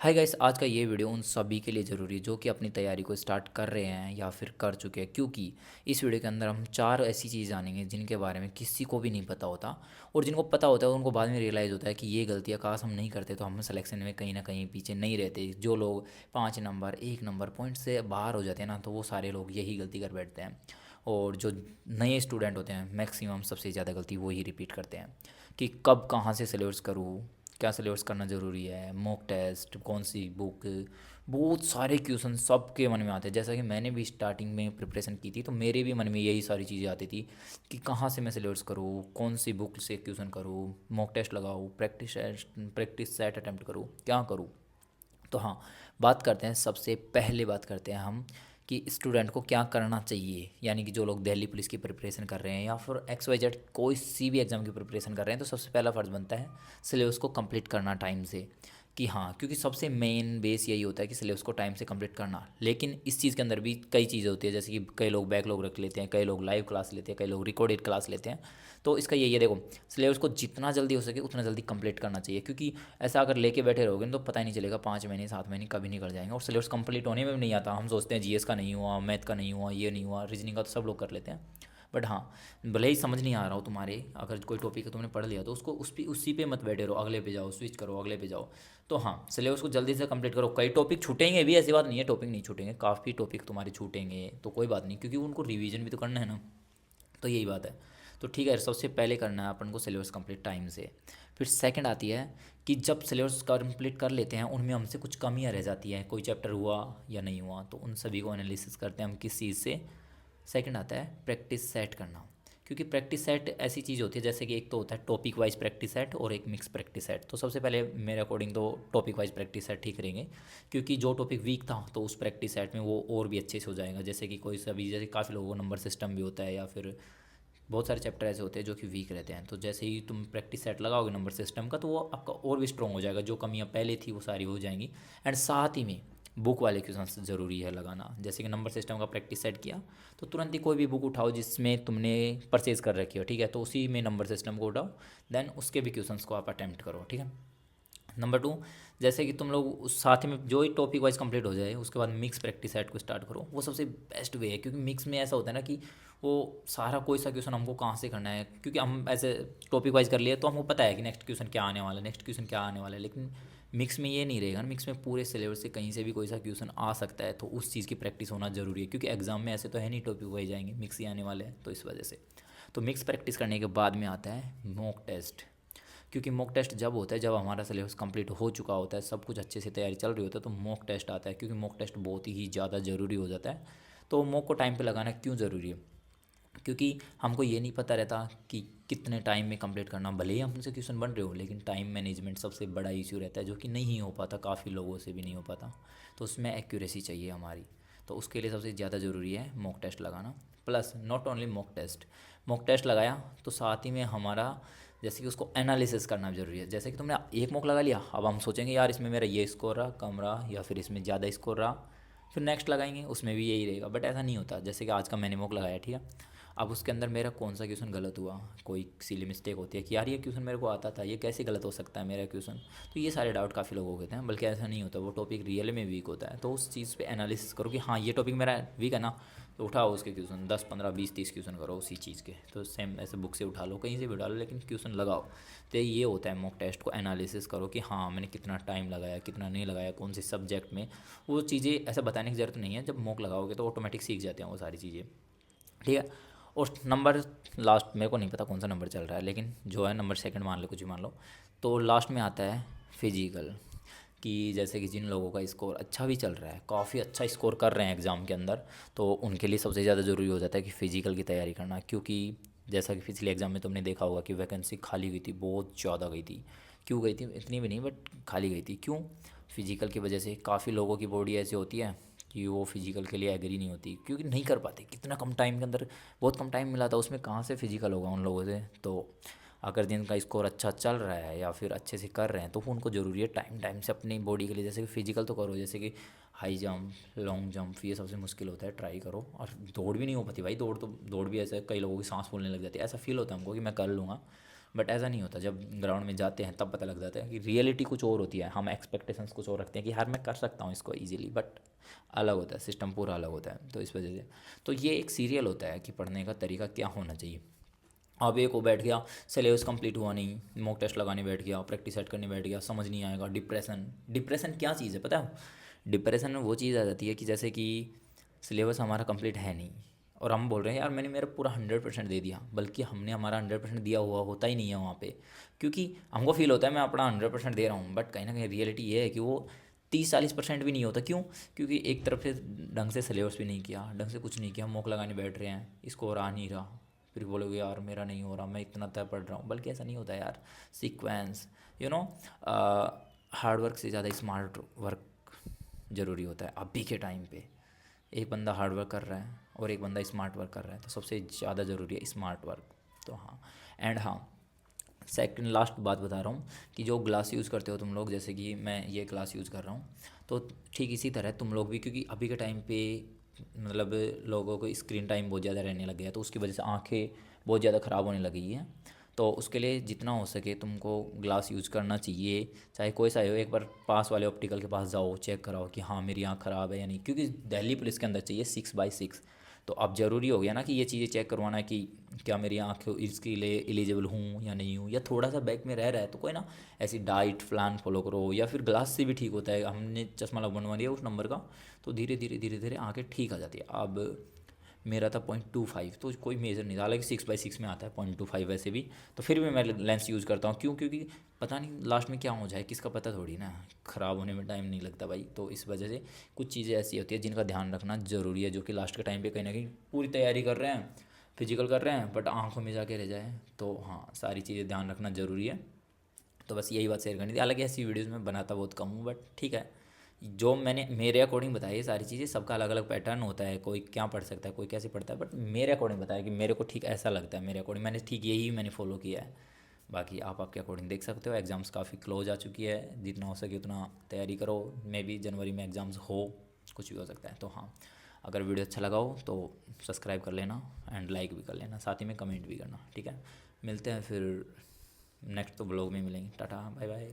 Hi guys, आज का ये वीडियो उन सभी के लिए ज़रूरी है जो कि अपनी तैयारी को स्टार्ट कर रहे हैं या फिर कर चुके हैं, क्योंकि इस वीडियो के अंदर हम चार ऐसी चीज़ जानेंगे जिनके बारे में किसी को भी नहीं पता होता। और जिनको पता होता है उनको बाद में रियलाइज़ होता है कि ये गलतियाँ काश हम नहीं करते तो हम सिलेक्शन में कहीं ना कहीं पीछे नहीं रहते। जो लोग 5 नंबर 1 नंबर पॉइंट से बाहर हो जाते हैं ना, तो वो सारे लोग यही गलती कर बैठते हैं। और जो नए स्टूडेंट होते हैं मैक्सिमम सबसे ज़्यादा गलती वो ही रिपीट करते हैं कि कब कहाँ से सिलेबस करूँ, क्या सिलेबस करना ज़रूरी है, मॉक टेस्ट, कौन सी बुक। बहुत सारे क्वेश्चन सबके मन में आते हैं। जैसा कि मैंने भी स्टार्टिंग में प्रिपरेशन की थी तो मेरे भी मन में यही सारी चीज़ें आती थी कि कहाँ से मैं सिलेबस करूँ, कौन सी बुक से क्वेश्चन करूँ, मॉक टेस्ट लगाऊँ, प्रैक्टिस सेट अटैम्प्ट करूँ, क्या करूँ। तो हाँ, बात करते हैं, सबसे पहले बात करते हैं हम कि स्टूडेंट को क्या करना चाहिए। यानी कि जो लोग दिल्ली पुलिस की प्रिपरेशन कर रहे हैं या फिर एक्स वाई जेड कोई सी भी एग्ज़ाम की प्रिपरेशन कर रहे हैं, तो सबसे पहला फ़र्ज़ बनता है सिलेबस को कंप्लीट करना टाइम से। कि हाँ, क्योंकि सबसे मेन बेस यही होता है कि सिलेबस को टाइम से कंप्लीट करना। लेकिन इस चीज़ के अंदर भी कई चीज़ें होती है, जैसे कि कई लोग बैकलॉग रख लेते हैं, कई लोग लाइव क्लास लेते हैं, कई लोग रिकॉर्डेड क्लास लेते हैं। तो इसका यही है, देखो, सिलेबस को जितना जल्दी हो सके उतना जल्दी कंप्लीट करना चाहिए। क्योंकि ऐसा अगर लेके बैठे रहोगे ना तो पता ही नहीं चलेगा, 5 महीने 7 महीने कभी निकल जाएंगे और सिलेबस कंप्लीट होने में भी नहीं आता। हम सोचते हैं जीएस का नहीं हुआ, मैथ का नहीं हुआ, ये नहीं हुआ, रीजनिंग का तो सब लोग कर लेते हैं। बट हाँ, भले ही समझ नहीं आ रहा हो तुम्हारे, अगर कोई टॉपिक तुमने पढ़ लिया तो उसको उसी पे मत बैठे रहो, अगले पे जाओ, स्विच करो, अगले पे जाओ। तो हाँ, सिलेबस को जल्दी से कंप्लीट करो। कई टॉपिक छूटेंगे भी, ऐसी बात नहीं है टॉपिक नहीं छूटेंगे, काफ़ी टॉपिक तुम्हारे छूटेंगे तो कोई बात नहीं, क्योंकि उनको रिवीजन भी तो करना है ना। तो यही बात है। तो ठीक है, सबसे पहले करना है अपन को सिलेबस कंप्लीट टाइम से। फिर सेकंड आती है कि जब सिलेबस कंप्लीट कर लेते हैं उनमें हमसे कुछ कमियां रह जाती हैं, कोई चैप्टर हुआ या नहीं हुआ, तो उन सभी को एनालिसिस करते हैं हम किस चीज़ से। सेकंड आता है प्रैक्टिस सेट करना। क्योंकि प्रैक्टिस सेट ऐसी चीज़ होती है, जैसे कि एक तो होता है टॉपिक वाइज प्रैक्टिस सेट और एक मिक्स प्रैक्टिस सेट। तो सबसे पहले मेरे अकॉर्डिंग तो टॉपिक वाइज प्रैक्टिस सेट ठीक रहेंगे, क्योंकि जो टॉपिक वीक था तो उस प्रैक्टिस सेट में वो और भी अच्छे से हो जाएगा। जैसे कि कोई सभी, जैसे काफ़ी लोगों को नंबर सिस्टम भी होता है या फिर बहुत सारे चैप्टर ऐसे होते हैं जो कि वीक रहते हैं, तो जैसे ही तुम प्रैक्टिस सेट लगाओगे नंबर सिस्टम का तो वो आपका और भी स्ट्रॉन्ग हो जाएगा। जो कमियां पहले थी वो सारी हो जाएंगी। एंड साथ ही में बुक वाले क्वेश्चन ज़रूरी है लगाना। जैसे कि नंबर सिस्टम का प्रैक्टिस सेट किया तो तुरंत ही कोई भी बुक उठाओ जिसमें तुमने परचेज़ कर रखी हो, ठीक है, तो उसी में नंबर सिस्टम को उठाओ। देन उसके भी क्वेश्चंस को आप अटैम्प्ट करो, ठीक है। नंबर टू, जैसे कि तुम लोग उस साथ ही में जो ही टॉपिक वाइज कंप्लीट हो जाए उसके बाद मिक्स प्रैक्टिस सेट को स्टार्ट करो। वो सबसे बेस्ट वे है, क्योंकि मिक्स में ऐसा होता है ना कि वो सारा कोई सा क्वेश्चन हमको कहाँ से करना है, क्योंकि हम ऐसे टॉपिक वाइज कर लिए तो हमको पता है कि नेक्स्ट क्वेश्चन क्या आने वाला है, नेक्स्ट क्वेश्चन क्या आने वाला है। लेकिन मिक्स में ये नहीं रहेगा। मिक्स में पूरे सिलेबस से कहीं से भी कोई सा क्वेश्चन आ सकता है, तो उस चीज़ की प्रैक्टिस होना ज़रूरी है, क्योंकि एग्जाम में ऐसे तो है नहीं टॉपिक वाइज जाएंगे, मिक्स ही आने वाले हैं, तो इस वजह से। तो मिक्स प्रैक्टिस करने के बाद में आता है मॉक टेस्ट। क्योंकि मॉक टेस्ट जब होता है जब हमारा सिलेबस कंप्लीट हो चुका होता है, सब कुछ अच्छे से तैयारी चल रही होती है, तो मॉक टेस्ट आता है। क्योंकि मॉक टेस्ट बहुत ही ज़्यादा ज़रूरी हो जाता है। तो मॉक को टाइम पे लगाना क्यों ज़रूरी है? क्योंकि हमको ये नहीं पता रहता कि कितने टाइम में कंप्लीट करना। भले ही हमसे क्वेश्चन बन रहे हो, लेकिन टाइम मैनेजमेंट सबसे बड़ा इशू रहता है, जो कि नहीं हो पाता, काफ़ी लोगों से भी नहीं हो पाता। तो उसमें एक्यूरेसी चाहिए हमारी। तो उसके लिए सबसे ज़्यादा ज़रूरी है मॉक टेस्ट लगाना। Plus not only mock test लगाया तो साथ ही में हमारा, जैसे कि उसको एनालिसिस करना भी ज़रूरी है। जैसे कि तुमने एक मॉक लगा लिया, अब हम सोचेंगे यार इसमें मेरा ये स्कोर रहा, कम रहा, या फिर इसमें ज़्यादा स्कोर रहा, फिर नेक्स्ट लगाएंगे उसमें भी यही रहेगा। बट ऐसा नहीं होता। जैसे कि आज का मैंने मॉक लगाया, ठीक है, अब उसके अंदर मेरा कौन सा क्वेश्चन गलत हुआ, कोई सिली मिस्टेक होती है कि यार ये क्वेश्चन मेरे को आता था, ये कैसे गलत हो सकता है मेरा क्वेश्चन। तो ये सारे डाउट काफ़ी लोगों को होते हैं, बल्कि ऐसा नहीं होता, वो टॉपिक रियल में वीक होता है। तो उस चीज़ पे एनालिसिस करो कि हाँ ये टॉपिक मेरा वीक है ना, तो उठाओ उसके क्वेश्चन 10 15 20 30 क्वेश्चन करो उसी चीज़ के। तो सेम ऐसे बुक से उठा लो, कहीं से भी उठा लो, लेकिन क्वेश्चन लगाओ। तो ये होता है मॉक टेस्ट को एनालिसिस करो कि हाँ मैंने कितना टाइम लगाया, कितना नहीं लगाया, कौन से सब्जेक्ट में। वो चीज़ें ऐसे बताने की ज़रूरत नहीं है, जब मॉक लगाओगे तो ऑटोमेटिक सीख जाते हैं वो सारी चीज़ें, ठीक है। और नंबर लास्ट, मेरे को नहीं पता कौन सा नंबर चल रहा है, लेकिन जो है नंबर सेकंड मान लो, कुछ भी मान लो। तो लास्ट में आता है फिजिकल। कि जैसे कि जिन लोगों का स्कोर अच्छा भी चल रहा है, काफ़ी अच्छा स्कोर कर रहे हैं एग्ज़ाम के अंदर, तो उनके लिए सबसे ज़्यादा ज़रूरी हो जाता है कि फ़िज़िकल की तैयारी करना। क्योंकि जैसा कि पिछले एग्ज़ाम में तुमने देखा होगा कि वैकेंसी खाली हुई थी, बहुत ज़्यादा गई थी। क्यों गई थी? इतनी भी नहीं, बट खाली गई थी। क्यों? फिजिकल की वजह से। काफ़ी लोगों की बॉडी ऐसी होती है कि वो फिजिकल के लिए एग्री नहीं होती, क्योंकि नहीं कर पाते। कितना कम टाइम के अंदर, बहुत कम टाइम मिला था, उसमें कहाँ से फिजिकल होगा उन लोगों से। तो अगर जिनका स्कोर अच्छा चल रहा है या फिर अच्छे से कर रहे हैं, तो उनको ज़रूरी है टाइम टाइम से अपनी बॉडी के लिए, जैसे कि फिजिकल तो करो, जैसे कि हाई जंप, लॉन्ग जंप, ये सबसे मुश्किल होता है, ट्राई करो। और दौड़ भी नहीं हो पाती भाई, दौड़ भी ऐसे कई लोगों की सांस फूलने लग जाती है, ऐसा फील होता है हमको कि मैं कर लूँगा, बट ऐसा नहीं होता, जब ग्राउंड में जाते हैं तब पता लग जाता है कि रियलिटी कुछ और होती है, हम एक्सपेक्टेशंस कुछ और रखते हैं कि यार मैं कर सकता हूँ इसको ईजिली, बट अलग होता है, सिस्टम पूरा अलग होता है। तो इस वजह से तो ये एक सीरियल होता है कि पढ़ने का तरीका क्या होना चाहिए। अब एक वो बैठ गया, सिलेबस कंप्लीट हुआ नहीं, मॉक टेस्ट लगाने बैठ गया, प्रैक्टिस सेट करने बैठ गया, समझ नहीं आएगा, डिप्रेशन। डिप्रेशन क्या चीज़ है पता है? डिप्रेशन में वो चीज़ आ जाती है कि जैसे कि सिलेबस हमारा कंप्लीट है नहीं, और हम बोल रहे हैं यार मैंने मेरा पूरा 100% दे दिया, बल्कि हमने हमारा 100% दिया हुआ होता ही नहीं है वहाँ पे, क्योंकि हमको फील होता है मैं अपना 100% दे रहा हूँ, बट कहीं ना कहीं रियलिटी ये है कि वो 30-40% भी नहीं होता। क्यों? क्योंकि एक तरफ से ढंग से सिलेबस भी नहीं किया, ढंग से कुछ नहीं किया, मॉक लगाने बैठ रहे हैं, इसको और आ नहीं रहा, फिर बोलोगे यार मेरा नहीं हो रहा, मैं इतना तय पढ़ रहा हूँ, बल्कि ऐसा नहीं होता यार। Sequence, you know, hard work से ज़्यादा स्मार्ट वर्क ज़रूरी होता है अभी के टाइम पे। एक बंदा हार्ड वर्क कर रहा है और एक बंदा स्मार्ट वर्क कर रहा है, तो सबसे ज़्यादा ज़रूरी है स्मार्ट वर्क। तो हाँ, एंड हाँ, सेकंड लास्ट बात बता रहा हूँ कि जो ग्लास यूज़ करते हो तुम लोग, जैसे कि मैं ये ग्लास यूज़ कर रहा हूँ, तो ठीक इसी तरह तुम लोग भी, क्योंकि अभी के टाइम पे मतलब लोगों को स्क्रीन टाइम बहुत ज़्यादा रहने लग गया है, तो उसकी वजह से आंखें बहुत ज़्यादा ख़राब होने लगी हैं। तो उसके लिए जितना हो सके तुमको ग्लास यूज़ करना चाहिए, चाहे कोई सा हो। एक बार पास वाले ऑप्टिकल के पास जाओ, चेक कराओ कि हाँ मेरी आँख ख़राब है या नहीं, क्योंकि दिल्ली पुलिस के अंदर चाहिए 6/6। तो अब ज़रूरी हो गया ना कि ये चीज़ें चेक करवाना कि क्या मेरी आँख इसके लिए एलिजिबल हूँ या नहीं हूँ, या थोड़ा सा बैक में रह रहा है तो कोई ना ऐसी डाइट प्लान फॉलो करो, या फिर ग्लास से भी ठीक होता है। हमने चश्मा लग बनवा दिया उस नंबर का, तो धीरे धीरे धीरे धीरे आँखें ठीक आ जाती है। अब मेरा था 0.25, तो कोई मेजर नहीं था, हालांकि 6/6 में आता है 0.25 वैसे भी, तो फिर भी मैं लेंस यूज़ करता हूँ। क्यों? क्योंकि पता नहीं लास्ट में क्या हो जाए, किसका पता थोड़ी ना, ख़राब होने में टाइम नहीं लगता भाई। तो इस वजह से कुछ चीज़ें ऐसी होती है जिनका ध्यान रखना ज़रूरी है, जो कि लास्ट के टाइम पे कहीं ना कहीं पूरी तैयारी कर रहे हैं, फिजिकल कर रहे हैं, बट आंखों में जाके रह जाए। तो हाँ, सारी चीज़ें ध्यान रखना ज़रूरी है। तो बस यही बात शेयर करनी थी। हालांकि ऐसी वीडियोज़ में बनाता बहुत कम हूँ, बट ठीक है, जो मैंने मेरे अकॉर्डिंग बताई ये सारी चीज़ें, सबका अलग अलग पैटर्न होता है, कोई क्या पढ़ सकता है, कोई कैसे पढ़ता है, बट मेरे अकॉर्डिंग बताया कि मेरे को ठीक ऐसा लगता है, मेरे अकॉर्डिंग मैंने ठीक यही मैंने फॉलो किया है। बाकी आप आपके अकॉर्डिंग देख सकते हो। एग्ज़ाम्स काफ़ी क्लोज आ चुकी है, जितना हो सके उतना तैयारी करो। मे बी जनवरी में एग्ज़ाम्स हो, कुछ भी हो सकता है। तो हाँ, अगर वीडियो अच्छा लगा हो तो सब्सक्राइब कर लेना एंड लाइक भी कर लेना, साथ ही में कमेंट भी करना, ठीक है। मिलते हैं फिर नेक्स्ट तो ब्लॉग में मिलेंगे। Tata, bye bye.